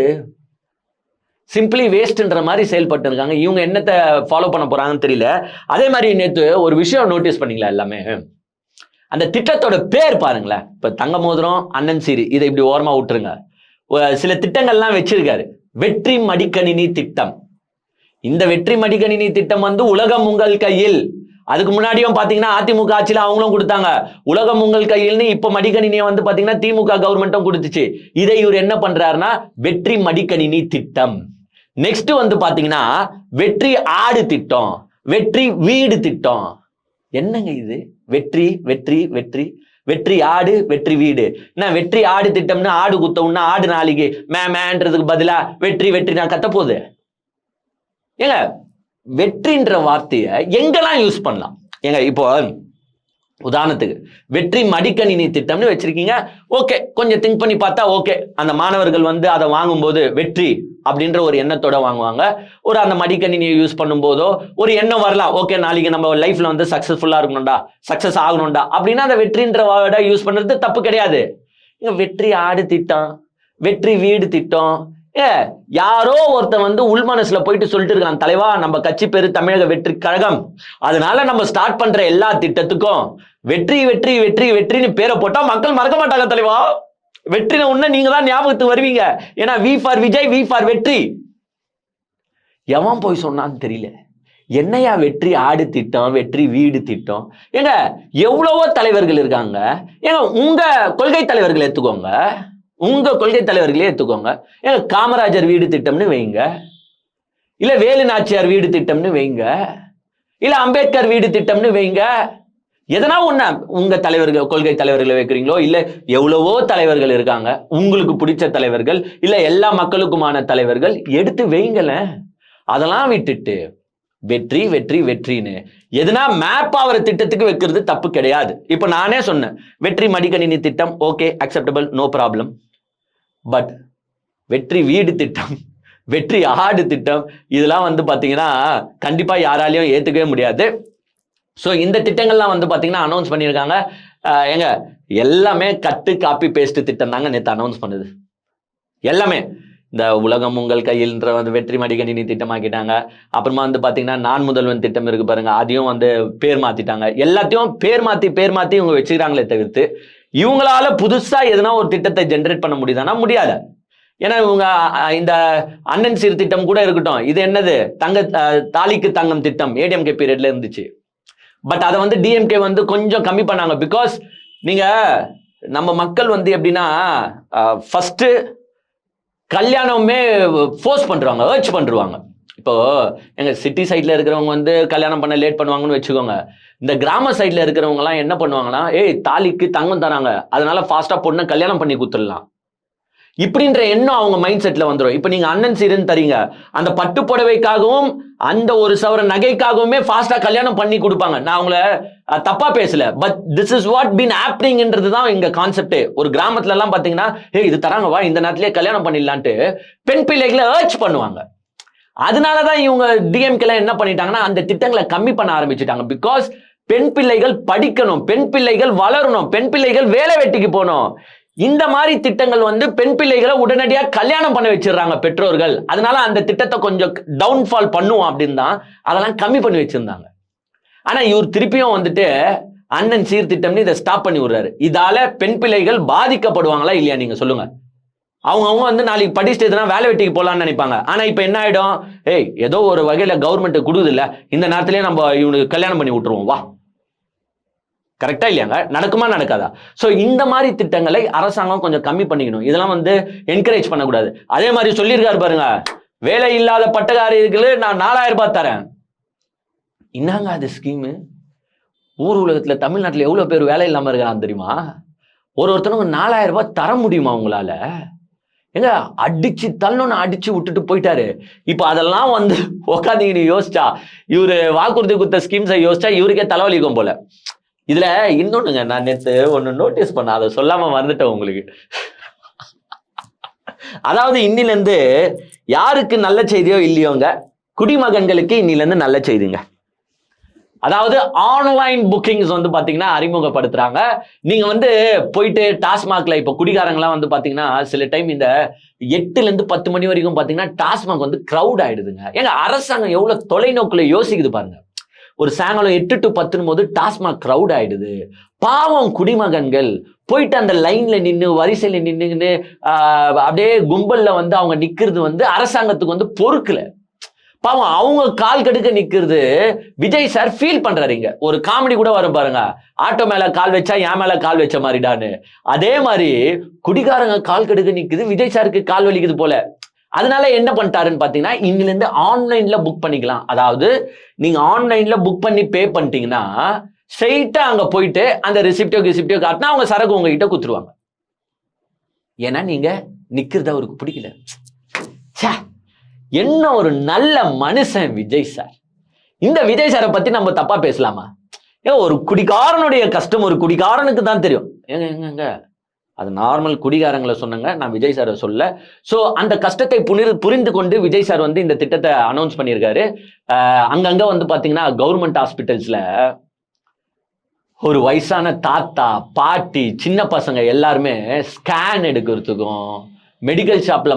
சிம்பிளி வேஸ்ட்ன்ற மாதிரி செயல்பட்டு இருக்காங்க. இவங்க என்னத்தை ஃபாலோ பண்ண போறாங்கன்னு தெரியல. அதே மாதிரி நேற்று ஒரு விஷயம் நோட்டீஸ் பண்ணீங்களா? எல்லாமே அந்த திட்டத்தோட பேர் பாருங்களேன். இப்ப தங்க மோதிரம், அண்ணன் சீரி, இதை இப்படி ஓரமா விட்டுருங்க. சில திட்டங்கள்லாம் வச்சிருக்காரு. வெற்றி மடிக்கணினி திட்டம். இந்த வெற்றி மடிக்கணினி திட்டம் வந்து உலகம் உங்கள் கையில். அதுக்கு முன்னாடியும் பாத்தீங்கன்னா அதிமுக ஆட்சியில அவங்களும் கொடுத்தாங்க உலகம் உங்கள் கையில்னு. இப்ப மடிக்கணினியை வந்து பாத்தீங்கன்னா திமுக கவர்மெண்ட்டும் கொடுத்துச்சு. இதை இவர் என்ன பண்றாருன்னா வெற்றி மடிக்கணினி திட்டம். நெக்ஸ்ட் வந்து பாத்தீங்கன்னா வெற்றி ஆடு திட்டம், வெற்றி வீடு திட்டம். என்னங்க இது? வெற்றி வெற்றி வெற்றி வெற்றி ஆடு வெற்றி வீடு. என்ன வெற்றி ஆடு திட்டம்னு ஆடு குத்தம்னா ஆடு நாளைக்கு மேன்றதுக்கு பதிலா வெற்றி வெற்றி நான் கத்த போகுது. ஏங்க வெற்றின்ற வார்த்தையை எங்கெல்லாம் யூஸ் பண்ணலாம்? ஏங்க இப்போ உதாரணத்துக்கு வெற்றி மடிக்கணினி திட்டம்னு வச்சிருக்கீங்க. ஓகே, கொஞ்சம் திங்க் பண்ணி பார்த்தா ஓகே, அந்த மாணவர்கள் வந்து அதை வாங்கும்போது வெற்றி அப்படின்ற ஒரு எண்ணத்தோட வாங்குவாங்க. ஒரு அந்த மடிக்கணினியை யூஸ் பண்ணும்போதோ ஒரு எண்ணம் வரலாம். ஓகே, நாளைக்கு நம்ம லைஃப்ல வந்து சக்சஸ்ஃபுல்லா இருக்கணும்டா, சக்சஸ் ஆகணும்டா அப்படின்னா அந்த வெற்றின்ற வேர்டை யூஸ் பண்றது தப்பு கிடையாது. இங்க வெற்றி ஆடு திட்டம், வெற்றி வீடு திட்டம். யாரோ ஒருத்தன் வந்து உள் மனசுல போயிட்டு சொல்லிட்டு இருக்கான், தலைவா நம்ம கட்சி பேரு தமிழக வெற்றி கழகம், அதனால நம்ம ஸ்டார்ட் பண்ற எல்லா திட்டத்துக்கும் வெற்றி வெற்றி வெற்றி வெற்றின்னு பேரை போட்டா மக்கள் மறக்க மாட்டாங்க தலைவா. வெற்றின உடனே நீங்க தான் ஞாபகத்துக்கு வருவீங்க. ஏன்னா V for Vijay, V for வெற்றி. எவன் போய் சொன்னான்னு தெரியல. என்னையா வெற்றி ஆடு திட்டம், வெற்றி வீடு திட்டம்? ஏங்க எவ்வளவோ தலைவர்கள் இருக்காங்க. ஏங்க உங்க கொள்கை தலைவர்கள் எடுத்துக்கோங்க, உங்க கொள்கை தலைவர்களே எடுத்துக்கோங்க. ஏங்க காமராஜர் வீடு திட்டம்னு வைங்க, இல்ல வேலு நாச்சியார் வீடு திட்டம்னு வைங்க, இல்ல அம்பேத்கர் வீடு திட்டம்னு வைங்க. எதனா ஒண்ணு உங்க தலைவர்கள் கொள்கை தலைவர்களை வைக்கிறீங்களோ, இல்ல எவ்வளவோ தலைவர்கள் இருக்காங்க, உங்களுக்கு பிடிச்ச தலைவர்கள், இல்ல எல்லா மக்களுக்குமான தலைவர்கள் எடுத்து வைங்கள. அதெல்லாம் விட்டுட்டு வெற்றி வெற்றி வெற்றின்னு எதுனா மேப் ஆகிற திட்டத்துக்கு வைக்கிறது தப்பு கிடையாது. இப்ப நானே சொன்னேன் வெற்றி மடிக்கணினி திட்டம் okay, acceptable, no problem. But வெற்றி வீடு திட்டம், வெற்றி ஆடு திட்டம், இதெல்லாம் வந்து பார்த்தீங்கன்னா கண்டிப்பாக யாராலையும் ஏற்றுக்கவே முடியாது. ஸோ இந்த திட்டங்கள்லாம் வந்து பார்த்தீங்கன்னா அனௌன்ஸ் பண்ணியிருக்காங்க. எங்க எல்லாமே கட்டு காப்பி பேஸ்ட் திட்டம் தாங்க நேற்று அனௌன்ஸ் பண்ணுது. எல்லாமே இந்த உலகம் உங்கள் கையில்ன்ற வந்து வெற்றி மடிக்கணினி திட்டமாக்கிட்டாங்க. அப்புறமா வந்து பார்த்தீங்கன்னா நான் முதல்வன் திட்டம் இருக்கு பாருங்க, அதையும் வந்து பேர் மாத்திட்டாங்க. எல்லாத்தையும் பேர் மாத்தி இவங்க வச்சுக்கிறாங்களே தவிர்த்து இவங்களால புதுசா எதனா ஒரு திட்டத்தை ஜென்ரேட் பண்ண முடியுதானா? முடியாது. ஏன்னா இவங்க இந்த அண்ணன் சீர் திட்டம் கூட இருக்கட்டும், இது என்னது தாலிக்கு தங்கம் திட்டம் ஏடிஎம்கே பீரியட்ல இருந்துச்சு. பட் அதை வந்து டிஎம்கே வந்து கொஞ்சம் கம்மி பண்ணாங்க. பிகாஸ் நீங்க நம்ம மக்கள் வந்து எப்படின்னா ஃபர்ஸ்ட் கல்யாணமே ஃபோர்ஸ் பண்றாங்க, ஏர்ச் பண்றாங்க. இப்போ எங்க சிட்டி சைட்ல இருக்கிறவங்க வந்து கல்யாணம் பண்ண லேட் பண்ணுவாங்கன்னு வச்சுக்கோங்க. இந்த கிராம சைட்ல இருக்கிறவங்க எல்லாம் என்ன பண்ணுவாங்கன்னா, தாலிக்கு தங்கம் தராங்க, அதனால ஃபாஸ்டா பொண்ணை கல்யாணம் பண்ணி கொடுத்துடலாம் இப்படின்ற எண்ணம் அவங்க மைண்ட் செட்ல வந்துடும். இப்ப நீங்க அண்ணன் சீருன்னு தரீங்க, அந்த பட்டு புடவைக்காகவும் அந்த ஒரு சவர நகைக்காகவுமே ஃபாஸ்டா கல்யாணம் பண்ணி கொடுப்பாங்க. நான் அவங்கள தப்பா பேசல, but this is what been ஹேப்பனிங்ன்றது தான் இங்க கான்செப்ட். ஒரு கிராமத்துல எல்லாம் பாத்தீங்கன்னா இது தராங்க வா இந்த நேரத்திலேயே கல்யாணம் பண்ணிடலான்ட்டு பெண் பிள்ளைகளை ஏர்ச் பண்ணுவாங்க. அதனாலதான் இவங்க டிஎம்கே என்ன பண்ணிட்டாங்கன்னா அந்த திட்டங்களை கம்மி பண்ண ஆரம்பிச்சுட்டாங்க. பிகாஸ் பெண் பிள்ளைகள் படிக்கணும், பெண் பிள்ளைகள் வளரணும், பெண் பிள்ளைகள் வேலை வெட்டிக்கு போகணும். இந்த மாதிரி திட்டங்கள் வந்து பெண் பிள்ளைகளை உடனடியாக கல்யாணம் பண்ண வச்சிடறாங்க பெற்றோர்கள். அதனால அந்த திட்டத்தை கொஞ்சம் டவுன்ஃபால் பண்ணுவோம் அப்படின்னு தான் அதெல்லாம் கம்மி பண்ணி வச்சிருந்தாங்க. ஆனா இவர் திருப்பியும் வந்துட்டு அண்ணன் சீர்திட்டம்னு இதை ஸ்டாப் பண்ணி விடுறாரு. இதால பெண் பிள்ளைகள் பாதிக்கப்படுவாங்களா இல்லையா நீங்க சொல்லுங்க? அவங்க வந்து நாளைக்கு படிச்சுட்டு எதுனா வேலை வெட்டிக்கு போகலான்னு நினைப்பாங்க. ஆனா இப்ப என்ன ஆயிடும், ஏதோ ஒரு வகையில கவர்மெண்ட் கொடுக்குது இல்ல, இந்த நேரத்திலேயே நம்ம இவனுக்கு கல்யாணம் பண்ணி விட்டுருவோம் வா. கரெக்டா இல்லையாங்க? நடக்குமா நடக்காதா? சோ இந்த மாதிரி திட்டங்களை அரசாங்கம் கொஞ்சம் கம்மி பண்ணிக்கணும். இதெல்லாம் வந்து என்கரேஜ் பண்ணக்கூடாது. அதே மாதிரி சொல்லியிருக்காரு பாருங்க, வேலை இல்லாத பட்டதாரிகளுக்கு நான் 4000 ரூபாய் தரேன். என்னங்க அது ஸ்கீமு? ஊர் உலகத்துல தமிழ்நாட்டுல எவ்வளவு பேர் வேலை இல்லாம இருக்காங்க தெரியுமா? ஒருத்தனுக்கு 4000 ரூபாய் தர முடியுமா உங்களால? எங்க அடிச்சு தள்ளணும், அடிச்சு விட்டுட்டு போயிட்டாரு. இப்ப அதெல்லாம் வந்து உட்காந்து யோசிச்சா, இவரு வாக்குறுதி கொடுத்த ஸ்கீம்ஸை யோசிச்சா இவருக்கே தலைவலிக்கும் போல. இதுல இன்னொன்னுங்க, நான் நேத்து ஒண்ணு நோட்டீஸ் பண்ண, அதை சொல்லாம மறந்துட்டேன் உங்களுக்கு. அதாவது இன்னில இருந்து யாருக்கு நல்ல செய்தியோ இல்லையோங்க, குடிமகன்களுக்கு இன்னில இருந்து நல்ல செய்திங்க. அதாவது ஆன்லைன் புக்கிங்ஸ் வந்து பாத்தீங்கன்னா அறிமுகப்படுத்துறாங்க. நீங்க வந்து போயிட்டு டாஸ்மாக்ல இப்ப குடிகாரங்களாம் வந்து பாத்தீங்கன்னா சில டைம் இந்த 8 to 10 மணி வரைக்கும் பாத்தீங்கன்னா டாஸ்மாக் வந்து கிரௌட் ஆயிடுதுங்க. ஏங்க அரசாங்கம் எவ்வளவு தொலைநோக்குல யோசிக்குது பாருங்க. ஒரு சாயங்காலம் 8 to 10 போது டாஸ்மாக் கிரௌட் ஆயிடுது. பாவம் குடிமகன்கள் போயிட்டு அந்த லைன்ல நின்று வரிசையில நின்றுன்னு அப்படியே கும்பல்ல வந்து அவங்க நிக்கிறது வந்து அரசாங்கத்துக்கு வந்து பொறுக்கல. பாவம் அவங்க கால் கடுக்க நிக்கிறது விஜய் சார் ஃபீல் பண்றாருங்க. ஒரு காமெடி கூட வரும் பாருங்க, ஆட்டோ மேல கால் வச்சா என் மேல கால் வச்ச மாதிரிடான்னு. அதே மாதிரி குடிகாரங்க கால் கடுக்க நிக்குது, விஜய் சாருக்கு கால் வலிக்குது போல. அதனால என்ன பண்ணிட்டாருன்னு பாத்தீங்கன்னா இன்னில இருந்து ஆன்லைன்ல புக் பண்ணிக்கலாம். அதாவது நீங்க ஆன்லைன்ல புக் பண்ணி பே பண்ணிட்டீங்கன்னா ஸ்ட்ரெயிட்டா அங்க போயிட்டு அந்த ரிசிப்டோ காட்டினா அவங்க சரக்கு உங்ககிட்ட குத்துருவாங்க. ஏன்னா நீங்க நிக்கிறது அவருக்கு பிடிக்கல. என்ன ஒரு நல்ல மனுஷன் விஜய் சார். இந்த விஜய் சாரை பத்தி நம்ம தப்பா பேசலாமா? ஒரு குடிகாரனுடைய கஷ்டம் ஒரு குடிகாரனுக்கு தான் தெரியும். எங்க அது நார்மல் குடிகாரங்களை சொன்னாங்க, நான் விஜய் சாரை சொல்ல. சோ அந்த கஷ்டத்தை புரிந்து கொண்டு விஜய் சார் வந்து இந்த திட்டத்தை அனௌன்ஸ் பண்ணியிருக்காரு. அங்கங்க வந்து பாத்தீங்கன்னா கவர்மெண்ட் ஹாஸ்பிட்டல்ஸ்ல ஒரு வயசான தாத்தா பாட்டி சின்ன பசங்க எல்லாருமே ஸ்கேன் எடுக்கிறதுக்கும் மெடிக்கல் ஷாப்ல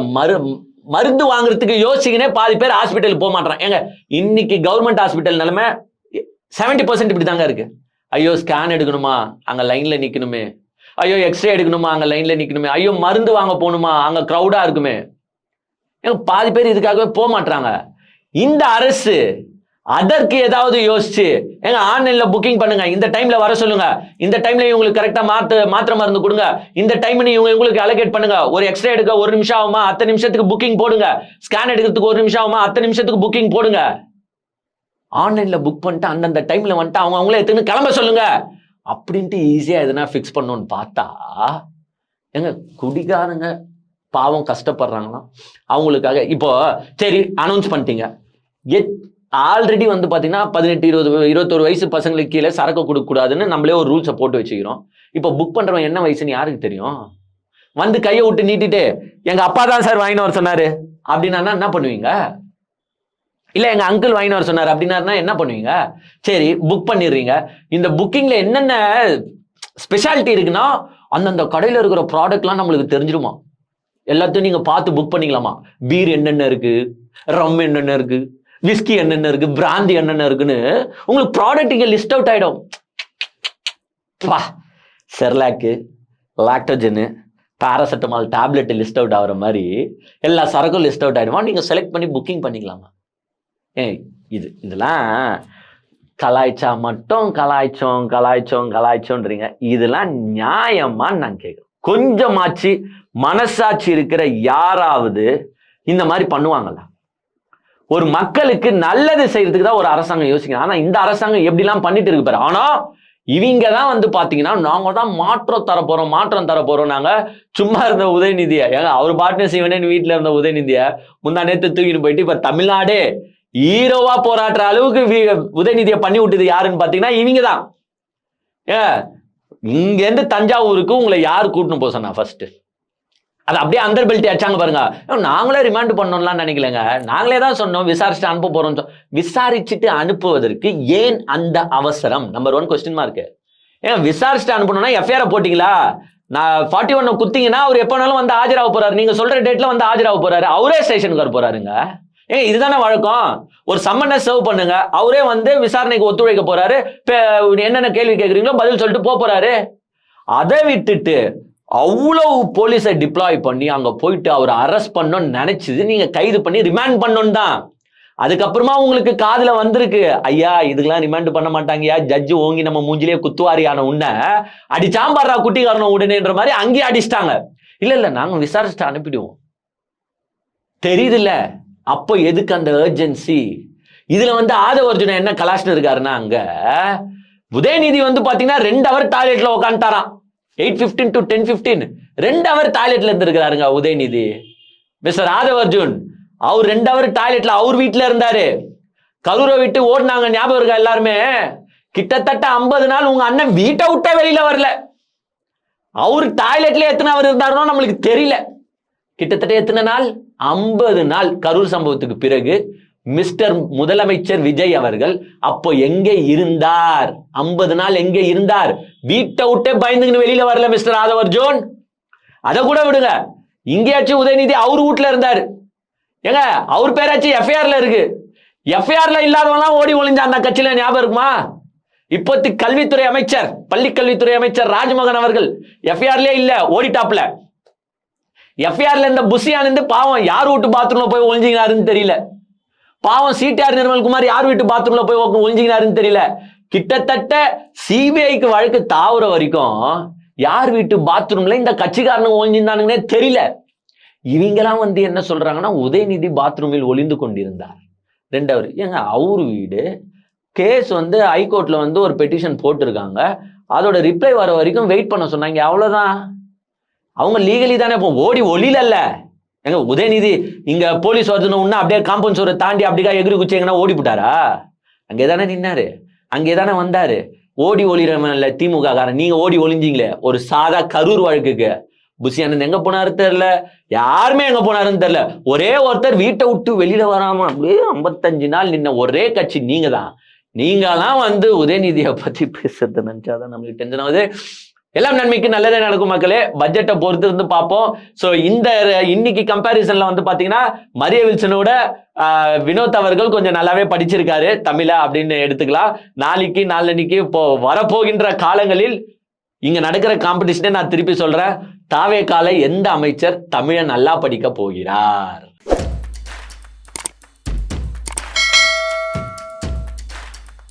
மருந்து வாங்குறதுக்கு யோசிச்சுக்கினே பாதி பேர் ஹாஸ்பிட்டல் போக மாட்டாங்க. ஏங்க இன்னைக்கு கவர்மெண்ட் ஹாஸ்பிட்டல் நிலைமை 70% இப்படி தாங்க இருக்கு. ஐயோ ஸ்கேன் எடுக்கணுமா அங்க லைன்ல நிக்கணுமே, ஐயோ எக்ஸ்ரே எடுக்கணுமா அங்க லைன்ல நிக்கணுமே, ஐயோ மருந்து வாங்க போகணுமா அங்க கிரௌடா இருக்குமே. ஏங்க பாதி பேர் இதுக்காகவே போக மாட்டாங்க. இந்த அரசு அதற்கு ஏதாவது யோசிச்சு ஏங்க ஆன்லைன்ல புக்கிங் பண்ணுங்க, இந்த டைம்ல வர சொல்லுங்க, இந்த டைம்ல இவங்களுக்கு கரெக்டா மாத்திரை மருந்து கொடுங்க, இந்த டைம் இவங்களுக்கு அலோகேட் பண்ணுங்க. ஒரு எக்ஸ்ரே எடுக்க 1 நிமிஷம் ஆகுமா, 10 நிமிஷத்துக்கு புக்கிங் போடுங்க. ஸ்கேன் எடுக்கிறதுக்கு 1 நிமிஷம் ஆகுமா, 10 நிமிஷத்துக்கு புக்கிங் போடுங்க. ஆன்லைன்ல புக் பண்ணிட்டு அந்தந்த டைம்ல வந்துட்டு அவங்களே எடுத்துன்னு கிளம்ப சொல்லுங்க அப்படின்ட்டு ஈஸியா எதுனா ஃபிக்ஸ் பண்ணணும்னு பார்த்தா எங்க குடிகாரங்க பாவம் கஷ்டப்படுறாங்களா அவங்களுக்காக. இப்போ சரி அனௌன்ஸ் பண்ணிட்டீங்க, ஆல்ரெடி வந்து பாத்தீங்கன்னா 18, 20, 21 வயசு பசங்களுக்கு கீழே சரக்கு கொடுக்க கூடாதுன்னு நம்மளே ஒரு ரூல்ஸை போட்டு வச்சுக்கிறோம். இப்போ புக் பண்றவன் என்ன வயசுன்னு யாருக்கு தெரியும்? வந்து கையை விட்டு நீட்டிட்டு எங்க அப்பா தான் சார் வாங்கிட்டு வர சொன்னாரு அப்படின்னா என்ன பண்ணுவீங்க? இல்ல எங்க அங்கிள் வாங்கிட்டு வர சொன்னாரு அப்படின்னா என்ன பண்ணுவீங்க? சரி, புக் பண்ணிடுறீங்க. இந்த புக்கிங்ல என்னென்ன ஸ்பெஷாலிட்டி இருக்குன்னா அந்தந்த கடையில இருக்கிற ப்ராடக்ட்லாம் நம்மளுக்கு தெரிஞ்சிருமா, எல்லாத்தையும் நீங்க பார்த்து புக் பண்ணிக்கலாமா. பீர் என்னென்ன இருக்கு, ரம் என்னென்ன இருக்கு, விஸ்கி என்னென்ன இருக்கு, பிராந்தி என்னென்ன இருக்குன்னு உங்களுக்கு ப்ராடக்ட் இங்க லிஸ்ட் அவுட் ஆயிடும். Cerelac, Lactogen, paracetamol tablet list out ஆகிற மாதிரி எல்லா சரக்கும் லிஸ்ட் அவுட் ஆகிடுமா. நீங்கள் செலக்ட் பண்ணி புக்கிங் பண்ணிக்கலாமா. இதெல்லாம் கலாய்ச்சா மட்டும் கலாய்ச்சோன்றீங்க. இதெல்லாம் நியாயமான்னு நான் கேட்குறேன். கொஞ்சமாச்சு மனசாட்சி இருக்கிற யாராவது இந்த மாதிரி பண்ணுவாங்களா? ஒரு மக்களுக்கு நல்லது செய்யறதுக்கு தான் ஒரு அரசாங்கம் யோசிக்கணும். ஆனா இந்த அரசாங்கம் எப்படிலாம் பண்ணிட்டு இருக்கு பாரு. ஆனா இவங்க தான் வந்து பாத்தீங்கன்னா நாங்க தான் மாற்றம் தரப்போறோம். நாங்க சும்மா இருந்த உதயநிதியை, ஏங்க அவர் பாட்னு செய்வனேன்னு வீட்டுல இருந்த உதயநிதியை முந்தா நேத்து தூக்கிட்டு போயிட்டு இப்ப தமிழ்நாடே ஹீரோவா போராடுற அளவுக்கு உதயநிதியை பண்ணி விட்டது யாருன்னு பாத்தீங்கன்னா இவங்க தான். இங்க இருந்து தஞ்சாவூருக்கு உங்களை யாரு கூட்டின்னு போக சொன்னா? ஃபர்ஸ்ட் அது அப்படியே அந்தர் பெல்ட்டி அடிச்சாங்க பாருங்க. நாங்களே ரிமாண்ட் பண்ணோம்லாம் நினைக்கலங்க, நாங்களே தான் சொன்னோம் விசாரிச்சுட்டு அனுப்ப போறோம். விசாரிச்சுட்டு அனுப்புவதற்கு ஏன் அந்த அவசரம்? Number 1 question mark. ஏன் விசாரிச்சுட்டு அனுப்பணும்னா எஃப்ஐஆர் போட்டீங்களா? நான் 41 குத்திங்கன்னா அவர் எப்பனாலும் வந்து ஆஜராக போறாரு. நீங்க சொல்ற டேட்ல வந்து ஆஜராக போறாரு. அவரே ஸ்டேஷனுக்கு வர போறாருங்க. ஏங்க இதுதானே வழக்கம். ஒரு சம்மனை சர்வ் பண்ணுங்க, அவரே வந்து விசாரணைக்கு ஒத்துழைக்க போறாரு. என்னென்ன கேள்வி கேட்குறீங்களோ பதில் சொல்லிட்டு போறாரு. அதை விட்டுட்டு அவ்வளவு போலீஸை டிப்ளாய் பண்ணி அங்க போயிட்டு அவர் அரெஸ்ட் பண்ணணும்னு நினைச்சது நீங்க கைது பண்ணி ரிமாண்ட் பண்ணணும் தான். அதுக்கப்புறமா உங்களுக்கு காதுல வந்திருக்கு, ஐயா இதுக்கெல்லாம் ரிமாண்ட் பண்ண மாட்டாங்கயா, ஜட்ஜு ஓங்கி நம்ம மூஞ்சிலேயே குத்துவாரியான உன்ன அடிச்சாம்பாடுறா குட்டிக்காரன உடனேன்ற மாதிரி அங்கேயே அடிச்சிட்டாங்க. இல்ல நாங்க விசாரிச்சுட்டு அனுப்பிடுவோம். தெரியுது இல்ல, அப்போ எதுக்கு அந்த அர்ஜென்சி? இதுல வந்து ஆதவ அர்ஜுனா என்ன கலாஷ்னு இருக்காருன்னா, அங்க உதயநிதி வந்து பாத்தீங்கன்னா 2 ஹவர் டாய்லெட்ல உட்காந்துட்டாராம். 8:15 to 10:15 2 ஹவர் டாய்லெட்ல இருந்திருக்கிறாருங்க உதயநிதி. மிஸ்டர் ஆதவ அர்ஜுன் அவர் 2 ஹவர் டாய்லெட்ல அவர் வீட்டுல இருந்தாரு. கரூரை விட்டு ஓடினாங்க, ஞாபகம் இருக்கா எல்லாருமே? கிட்டத்தட்ட 50 நாள் உங்க அண்ணன் வீட்டை விட்டே வெளியில வரல. அவர் டாய்லெட்ல எத்தனை அவர் இருந்தாருன்னு நம்மளுக்கு தெரியல. கிட்டத்தட்ட எத்தனை நாள்? 50 நாள். கரூர் சம்பவத்துக்கு பிறகு மிஸ்டர் முதலமைச்சர் விஜய் அவர்கள் அப்போ எங்கே இருந்தார்? 50 நாள் எங்கே இருந்தார்? வீட்டை விட்டே பயந்துன்னு வெளியில வரல மிஸ்டர் ஆதவ அர்ஜுன். அதை கூட விடுங்க, இங்கேயாச்சும் உதயநிதி அவர் வீட்டுல இருந்தார். ஏங்க அவர் பேராச்சும் எஃப்ஐஆர்ல இருக்கு. எஃப்ஐஆர்ல இல்லாதவங்களாம் ஓடி ஒளிஞ்ச அந்த கட்சியில ஞாபகம் இருக்குமா? இப்போதைக்கு கல்வித்துறை அமைச்சர், பள்ளி கல்வித்துறை அமைச்சர் ராஜ்மோகன் அவர்கள் எஃப்ஐஆர்லயே இல்ல, ஓடிட்டாப்ல. எஃப்ஐஆர்ல இந்த புஷியானந்து பாவம் யார் வீட்டு பாத்ரூம்ல போய் ஒளிஞ்சிங்கனாருன்னு தெரியல. பாவம் சிடிஆர் நிர்மல்குமார் யார் வீட்டு பாத்ரூம்ல போய் ஒளிஞ்சிங்கனாருன்னு தெரியல. கிட்டத்தட்ட சிபிஐக்கு வழக்கு தாவுற வரைக்கும் யார் வீட்டு பாத்ரூம்ல இந்த கட்சிக்காரனுங்க ஒளிஞ்சிருந்தானுங்கன்னே தெரியல. இவங்கெல்லாம் வந்து என்ன சொல்றாங்கன்னா உதயநிதி பாத்ரூமில் ஒளிந்து கொண்டிருந்தார் 2 ஹவர். ஏங்க அவரு வீடு கேஸ் வந்து ஹைகோர்ட்ல வந்து ஒரு பெட்டிஷன் போட்டிருக்காங்க, அதோட ரிப்ளை வர வரைக்கும் வெயிட் பண்ண சொன்னாங்க. அவ்வளவுதான். அவங்க லீகலி தானே இப்போ ஓடி ஒளியில. எங்க உதயநிதி இங்க போலீஸ் வருதுன்னு அப்படியே காம்பவுண்ட் சோரை தாண்டி அப்படிக்கா எகிரி குச்சி எங்கன்னா ஓடி போட்டாரா? அங்கேதானே நின்னாரு, அங்கேதானே வந்தாரு. ஓடி ஒளிரவன் இல்ல திமுக காரன். நீங்க ஓடி ஒளிஞ்சிங்களே ஒரு சாதா கரூர் வழக்குக்கு. புஷியானந்த் எங்க போனாரு தெரியல, யாருமே எங்க போனாருன்னு தெரியல. ஒரே ஒருத்தர் வீட்டை விட்டு வெளியில வராம அப்படியே 55 நாள் நின்ன ஒரே கட்சி நீங்க தான். நீங்களாம் வந்து உதயநிதியை பத்தி பேசுறது நினைச்சாதான் நம்மளுக்கு டென்ஷன் ஆகுது. எல்லாம் நன்மைக்கு நல்லதே நடக்கும் மக்களே. பட்ஜெட்டை பொறுத்து இருந்து பார்ப்போம். ஸோ இன்னைக்கு கம்பேரிசன்ல வந்து பாத்தீங்கன்னா மரிய வில்சனோட வினோத் அவர்கள் கொஞ்சம் நல்லாவே படிச்சிருக்காரு தமிழ அப்படின்னு எடுத்துக்கலாம். நாளைக்கு நாளன்னைக்கு இப்போ வரப்போகின்ற காலங்களில் இங்க நடக்கிற காம்படிஷனே நான் திருப்பி சொல்றேன், தாவேக்கால எந்த அமைச்சர் தமிழை நல்லா படிக்க போகிறார்?